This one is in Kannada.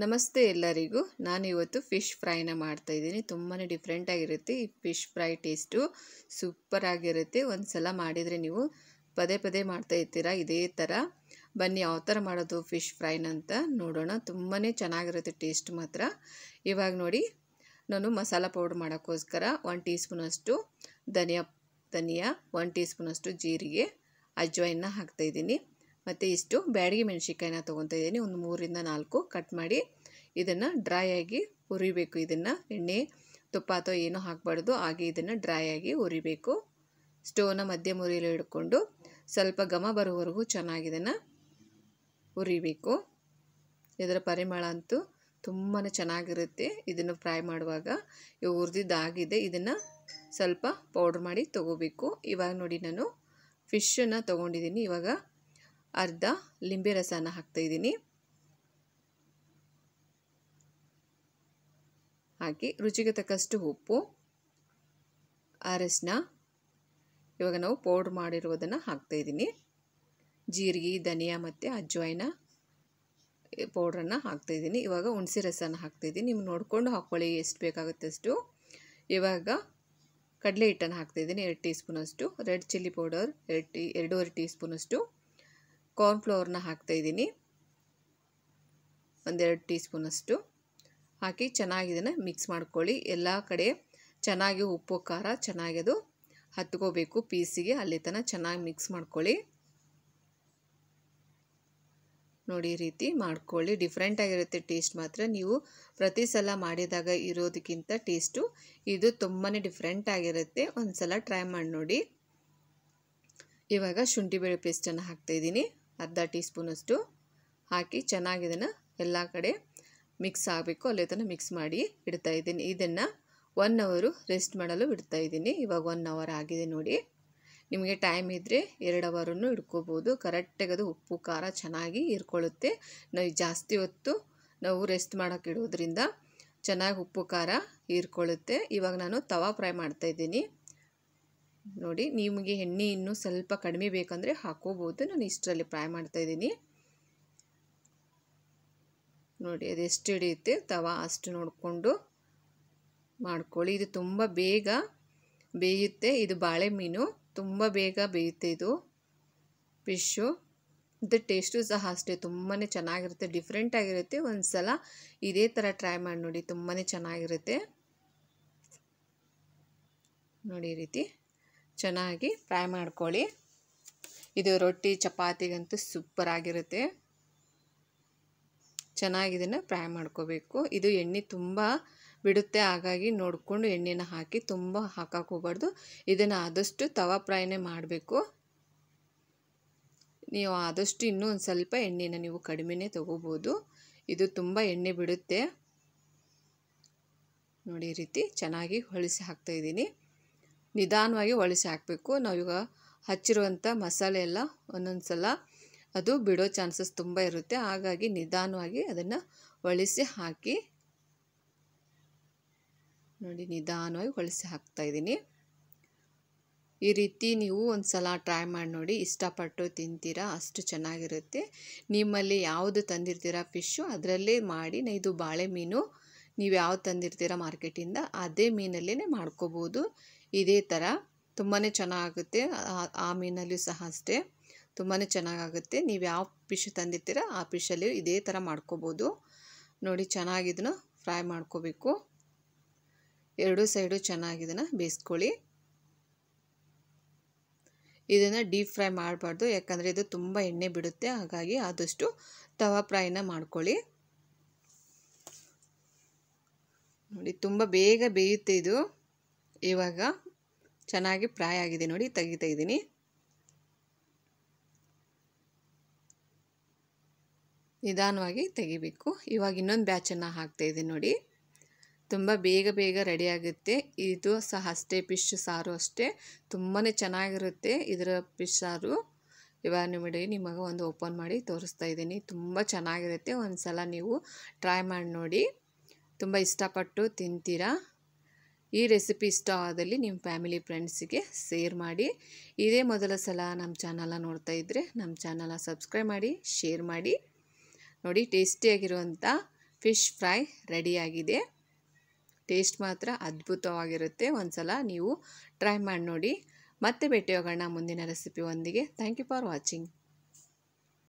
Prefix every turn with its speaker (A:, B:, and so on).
A: ನಮಸ್ತೆ ಎಲ್ಲರಿಗೂ. ನಾನಿವತ್ತು ಫಿಶ್ ಫ್ರೈನ ಮಾಡ್ತಾ ಇದ್ದೀನಿ. ತುಂಬಾ ಡಿಫ್ರೆಂಟ್ ಆಗಿರುತ್ತೆ. ಈ ಫಿಶ್ ಫ್ರೈ ಟೇಸ್ಟು ಸೂಪರ್ ಆಗಿರುತ್ತೆ. ಒಂದು ಸಲ ಮಾಡಿದರೆ ನೀವು ಪದೇ ಪದೇ ಮಾಡ್ತಾ ಇರ್ತೀರಾ ಇದೇ ಥರ. ಬನ್ನಿ ಯಾವ ಥರ ಮಾಡೋದು ಫಿಶ್ ಫ್ರೈನ ಅಂತ ನೋಡೋಣ. ತುಂಬಾ ಚೆನ್ನಾಗಿರುತ್ತೆ ಟೇಸ್ಟ್ ಮಾತ್ರ. ಇವಾಗ ನೋಡಿ, ನಾನು ಮಸಾಲ ಪೌಡ್ರ್ ಮಾಡೋಕ್ಕೋಸ್ಕರ 1 ಟೀ ಸ್ಪೂನಷ್ಟು ಧನಿಯಾ 1 ಟೀ ಸ್ಪೂನಷ್ಟು ಜೀರಿಗೆ, ಅಜ್ವಾಯಿನ ಹಾಕ್ತಾಯಿದ್ದೀನಿ. ಮತ್ತು ಇಷ್ಟು ಬ್ಯಾಡಗಿ ಮೆಣಸಿನ್ಕಾಯಿನ ತೊಗೊತಾ ಇದ್ದೀನಿ. ಒಂದು 3ರಿಂದ 4 ಕಟ್ ಮಾಡಿ ಇದನ್ನು ಡ್ರೈ ಆಗಿ ಹುರಿಬೇಕು. ಇದನ್ನು ಎಣ್ಣೆ ತುಪ್ಪ ಅಥವಾ ಏನೂ ಹಾಕಬಾರ್ದು, ಹಾಗೆ ಇದನ್ನು ಡ್ರೈ ಆಗಿ ಹುರಿಬೇಕು. ಸ್ಟೋವ್ನ ಮಧ್ಯಮ ಉರಿಯಲ್ಲಿ ಹಿಡ್ಕೊಂಡು ಸ್ವಲ್ಪ ಘಮ ಬರೋವರೆಗೂ ಚೆನ್ನಾಗಿ ಇದನ್ನು ಹುರಿಬೇಕು. ಇದರ ಪರಿಮಳ ಅಂತೂ ತುಂಬಾ ಚೆನ್ನಾಗಿರುತ್ತೆ. ಇದನ್ನು ಫ್ರೈ ಮಾಡುವಾಗ ಇವು ಹುರಿದಿದ್ದಾಗಿದೆ. ಇದನ್ನು ಸ್ವಲ್ಪ ಪೌಡ್ರ್ ಮಾಡಿ ತೊಗೋಬೇಕು. ಇವಾಗ ನೋಡಿ, ನಾನು ಫಿಶನ್ನು ತೊಗೊಂಡಿದ್ದೀನಿ. ಇವಾಗ ಅರ್ಧ ಲಿಂಬೆ ರಸನ ಹಾಕ್ತಾಯಿದ್ದೀನಿ. ಹಾಕಿ ರುಚಿಗೆ ತಕ್ಕಷ್ಟು ಉಪ್ಪು, ಅರಶಿನ. ಇವಾಗ ನಾವು ಪೌಡ್ರ್ ಮಾಡಿರುವುದನ್ನು ಹಾಕ್ತಾಯಿದ್ದೀನಿ. ಜೀರಿಗೆ, ಧನಿಯಾ ಮತ್ತು ಅಜ್ವಾಯಿನ ಪೌಡ್ರನ್ನು ಹಾಕ್ತಾಯಿದ್ದೀನಿ. ಇವಾಗ ಹುಣಸೆ ರಸನ ಹಾಕ್ತಾಯಿದ್ದೀನಿ. ನೀವು ನೋಡಿಕೊಂಡು ಹಾಕ್ಕೊಳ್ಳಿ ಎಷ್ಟು ಬೇಕಾಗುತ್ತೆ ಅಷ್ಟು. ಇವಾಗ ಕಡಲೆ ಹಿಟ್ಟನ್ನು ಹಾಕ್ತಾಯಿದ್ದೀನಿ 2 ಟೀ ಸ್ಪೂನಷ್ಟು. ರೆಡ್ ಚಿಲ್ಲಿ ಪೌಡರ್ 2.5 ಟೀ ಸ್ಪೂನಷ್ಟು. ಕಾರ್ನ್ಫ್ಲವರ್ನ ಹಾಕ್ತಾಯಿದ್ದೀನಿ 1 2 ಟೀ ಸ್ಪೂನಷ್ಟು. ಹಾಕಿ ಚೆನ್ನಾಗಿ ಇದನ್ನು ಮಿಕ್ಸ್ ಮಾಡ್ಕೊಳ್ಳಿ. ಎಲ್ಲ ಕಡೆ ಚೆನ್ನಾಗಿ ಉಪ್ಪು ಖಾರ ಚೆನ್ನಾಗಿ ಅದು ಹತ್ಕೋಬೇಕು ಪೀಸಿಗೆ, ಅಲ್ಲಿ ತನಕ ಚೆನ್ನಾಗಿ ಮಿಕ್ಸ್ ಮಾಡ್ಕೊಳ್ಳಿ. ನೋಡಿ, ಈ ರೀತಿ ಮಾಡ್ಕೊಳ್ಳಿ. ಡಿಫ್ರೆಂಟಾಗಿರುತ್ತೆ ಟೇಸ್ಟ್ ಮಾತ್ರ. ನೀವು ಪ್ರತಿ ಸಲ ಮಾಡಿದಾಗ ಇರೋದಕ್ಕಿಂತ ಟೇಸ್ಟು ಇದು ತುಂಬಾ ಡಿಫ್ರೆಂಟಾಗಿರುತ್ತೆ. ಒಂದು ಸಲ ಟ್ರೈ ಮಾಡಿ ನೋಡಿ. ಇವಾಗ ಶುಂಠಿ ಬೆಳ್ಳುಳ್ಳಿ ಪೇಸ್ಟನ್ನು ಹಾಕ್ತಾಯಿದ್ದೀನಿ ಅರ್ಧ ಟೀ ಸ್ಪೂನಷ್ಟು. ಹಾಕಿ ಚೆನ್ನಾಗಿ ಇದನ್ನು ಎಲ್ಲ ಕಡೆ ಮಿಕ್ಸ್ ಆಗಬೇಕು, ಅಲ್ಲೇ ತನಕ ಮಿಕ್ಸ್ ಮಾಡಿ ಇಡ್ತಾಯಿದ್ದೀನಿ. ಇದನ್ನು 1 ಅವರ್ ರೆಸ್ಟ್ ಮಾಡಲು ಇಡ್ತಾಯಿದ್ದೀನಿ. ಇವಾಗ 1 ಅವರ್ ಆಗಿದೆ ನೋಡಿ. ನಿಮಗೆ ಟೈಮ್ ಇದ್ದರೆ 2 ಅವರನ್ನು ಇಡ್ಕೋಬೋದು. ಕರೆಕ್ಟಾಗಿ ಅದು ಉಪ್ಪು ಖಾರ ಚೆನ್ನಾಗಿ ಹೀರ್ಕೊಳ್ಳುತ್ತೆ. ನಾವು ಜಾಸ್ತಿ ಹೊತ್ತು ನಾವು ರೆಸ್ಟ್ ಮಾಡೋಕ್ಕೆ ಇಡೋದ್ರಿಂದ ಚೆನ್ನಾಗಿ ಉಪ್ಪು ಖಾರ ಹೀರ್ಕೊಳ್ಳುತ್ತೆ. ಇವಾಗ ನಾನು ತವಾ ಫ್ರೈ ಮಾಡ್ತಾಯಿದ್ದೀನಿ. ನೋಡಿ, ನಿಮಗೆ ಎಣ್ಣೆ ಇನ್ನೂ ಸ್ವಲ್ಪ ಕಡಿಮೆ ಬೇಕಂದರೆ ಹಾಕೋಬೋದು. ನಾನು ಇಷ್ಟರಲ್ಲಿ ಫ್ರೈ ಮಾಡ್ತಾಯಿದ್ದೀನಿ. ನೋಡಿ, ಅದೆಷ್ಟು ಹಿಡಿಯುತ್ತೆ ತವಾ ಅಷ್ಟು ನೋಡಿಕೊಂಡು ಮಾಡ್ಕೊಳ್ಳಿ. ಇದು ತುಂಬ ಬೇಗ ಬೇಯುತ್ತೆ. ಇದು ಬಾಳೆ ಮೀನು, ತುಂಬ ಬೇಗ ಬೇಯುತ್ತೆ ಇದು ಫಿಶ್ಶು. ಇದು ಟೇಸ್ಟು ಸಹ ಅಷ್ಟೇ ತುಂಬಾ ಚೆನ್ನಾಗಿರುತ್ತೆ, ಡಿಫ್ರೆಂಟಾಗಿರುತ್ತೆ. ಒಂದು ಸಲ ಇದೇ ಥರ ಟ್ರೈ ಮಾಡಿ ನೋಡಿ, ತುಂಬಾ ಚೆನ್ನಾಗಿರುತ್ತೆ. ನೋಡಿ, ಈ ರೀತಿ ಚೆನ್ನಾಗಿ ಫ್ರೈ ಮಾಡ್ಕೊಳ್ಳಿ. ಇದು ರೊಟ್ಟಿ ಚಪಾತಿಗಂತೂ ಸೂಪರ್ ಆಗಿರುತ್ತೆ. ಚೆನ್ನಾಗಿ ಇದನ್ನು ಫ್ರೈ ಮಾಡ್ಕೋಬೇಕು. ಇದು ಎಣ್ಣೆ ತುಂಬ ಬಿಡುತ್ತೆ, ಹಾಗಾಗಿ ನೋಡಿಕೊಂಡು ಎಣ್ಣೆನ ಹಾಕಿ ತುಂಬ ಹಾಕಕ್ಕೆ ಹೋಗ್ಬಾರ್ದು. ಇದನ್ನು ಆದಷ್ಟು ತವಾ ಫ್ರೈನೇ ಮಾಡಬೇಕು. ನೀವು ಆದಷ್ಟು ಇನ್ನೂ ಒಂದು ಸ್ವಲ್ಪ ಎಣ್ಣೆನ ನೀವು ಕಡಿಮೆನೇ ತೊಗೋಬೋದು. ಇದು ತುಂಬ ಎಣ್ಣೆ ಬಿಡುತ್ತೆ. ನೋಡಿ, ಈ ರೀತಿ ಚೆನ್ನಾಗಿ ಹೊಳಿಸಿ ಹಾಕ್ತಾಯಿದ್ದೀನಿ. ನಿಧಾನವಾಗಿ ಹೊಳಿಸಿ ಹಾಕಬೇಕು. ನಾವೀಗ ಹಚ್ಚಿರುವಂಥ ಮಸಾಲೆ ಎಲ್ಲ ಒಂದೊಂದು ಸಲ ಅದು ಬಿಡೋ ಚಾನ್ಸಸ್ ತುಂಬ ಇರುತ್ತೆ, ಹಾಗಾಗಿ ನಿಧಾನವಾಗಿ ಅದನ್ನು ಹೊಳಿಸಿ ಹಾಕಿ. ನೋಡಿ, ನಿಧಾನವಾಗಿ ಹೊಳಿಸಿ ಹಾಕ್ತಾಯಿದ್ದೀನಿ. ಈ ರೀತಿ ನೀವು ಒಂದು ಸಲ ಟ್ರೈ ಮಾಡಿ ನೋಡಿ, ಇಷ್ಟಪಟ್ಟು ತಿಂತೀರಾ, ಅಷ್ಟು ಚೆನ್ನಾಗಿರುತ್ತೆ. ನಿಮ್ಮಲ್ಲಿ ಯಾವುದು ತಂದಿರ್ತೀರಾ ಫಿಶ್ಶು ಅದರಲ್ಲೇ ಮಾಡಿ. ಇದು ಬಾಳೆ ಮೀನು, ನೀವು ಯಾವ್ದು ತಂದಿರ್ತೀರಾ ಮಾರ್ಕೆಟಿಂದ ಅದೇ ಮೀನಲ್ಲೇ ಮಾಡ್ಕೋಬೋದು. ಇದೇ ಥರ ತುಂಬಾ ಚೆನ್ನಾಗುತ್ತೆ. ಆ ಮೀನಲ್ಲಿ ಸಹ ಅಷ್ಟೇ ತುಂಬಾ ಚೆನ್ನಾಗಾಗುತ್ತೆ. ನೀವು ಯಾವ ಫಿಶ್ ತಂದಿರ್ತೀರ ಆ ಫಿಶಲ್ಲಿ ಇದೇ ಥರ ಮಾಡ್ಕೋಬೋದು. ನೋಡಿ, ಚೆನ್ನಾಗಿ ಇದನ್ನು ಫ್ರೈ ಮಾಡ್ಕೋಬೇಕು. 2 ಸೈಡು ಚೆನ್ನಾಗಿ ಇದನ್ನು ಬೇಯಿಸ್ಕೊಳ್ಳಿ. ಇದನ್ನು ಡೀಪ್ ಫ್ರೈ ಮಾಡಬಾರ್ದು, ಯಾಕಂದರೆ ಇದು ತುಂಬ ಎಣ್ಣೆ ಬಿಡುತ್ತೆ. ಹಾಗಾಗಿ ಆದಷ್ಟು ತವಾ ಫ್ರೈನ ಮಾಡ್ಕೊಳ್ಳಿ. ನೋಡಿ, ತುಂಬ ಬೇಗ ಬೇಯುತ್ತೆ ಇದು. ಇವಾಗ ಚೆನ್ನಾಗಿ ಫ್ರೈ ಆಗಿದೆ ನೋಡಿ, ತೆಗಿತಾ ಇದ್ದೀನಿ. ನಿಧಾನವಾಗಿ ತೆಗಿಬೇಕು. ಇವಾಗ ಇನ್ನೊಂದು ಬ್ಯಾಚನ್ನು ಹಾಕ್ತಾಯಿದ್ದೀನಿ ನೋಡಿ. ತುಂಬ ಬೇಗ ರೆಡಿ ಆಗುತ್ತೆ. ಇದು ಸಹ ಅಷ್ಟೇ, ಫಿಶ್ ಸಾರು ಅಷ್ಟೇ ತುಂಬಾ ಚೆನ್ನಾಗಿರುತ್ತೆ ಇದರ ಫಿಶ್ ಸಾರು. ಇವಾಗ ನಿಮಗೆ ಒಂದು ಓಪನ್ ಮಾಡಿ ತೋರಿಸ್ತಾ ಇದ್ದೀನಿ. ತುಂಬ ಚೆನ್ನಾಗಿರುತ್ತೆ. ಒಂದು ಸಲ ನೀವು ಟ್ರೈ ಮಾಡಿ ನೋಡಿ, ತುಂಬ ಇಷ್ಟಪಟ್ಟು ತಿಂತೀರಾ. ಈ ರೆಸಿಪಿ ಇಷ್ಟ ಆದಲ್ಲಿ ನಿಮ್ಮ ಫ್ಯಾಮಿಲಿ ಫ್ರೆಂಡ್ಸಿಗೆ ಶೇರ್ ಮಾಡಿ. ಇದೇ ಮೊದಲ ಸಲ ನಮ್ಮ ಚಾನಲ್ನ ನೋಡ್ತಾ ಇದ್ದರೆ ನಮ್ಮ ಚಾನಲ್ನ ಸಬ್ಸ್ಕ್ರೈಬ್ ಮಾಡಿ, ಶೇರ್ ಮಾಡಿ. ನೋಡಿ, ಟೇಸ್ಟಿಯಾಗಿರುವಂಥ ಫಿಶ್ ಫ್ರೈ ರೆಡಿಯಾಗಿದೆ. ಟೇಸ್ಟ್ ಮಾತ್ರ ಅದ್ಭುತವಾಗಿರುತ್ತೆ. ಒಂದು ಸಲ ನೀವು ಟ್ರೈ ಮಾಡಿ ನೋಡಿ. ಮತ್ತೆ ಭೇಟಿಯಾಗೋಣ ಮುಂದಿನ ರೆಸಿಪಿ ಒಂದಿಗೆ. Thank you for watching.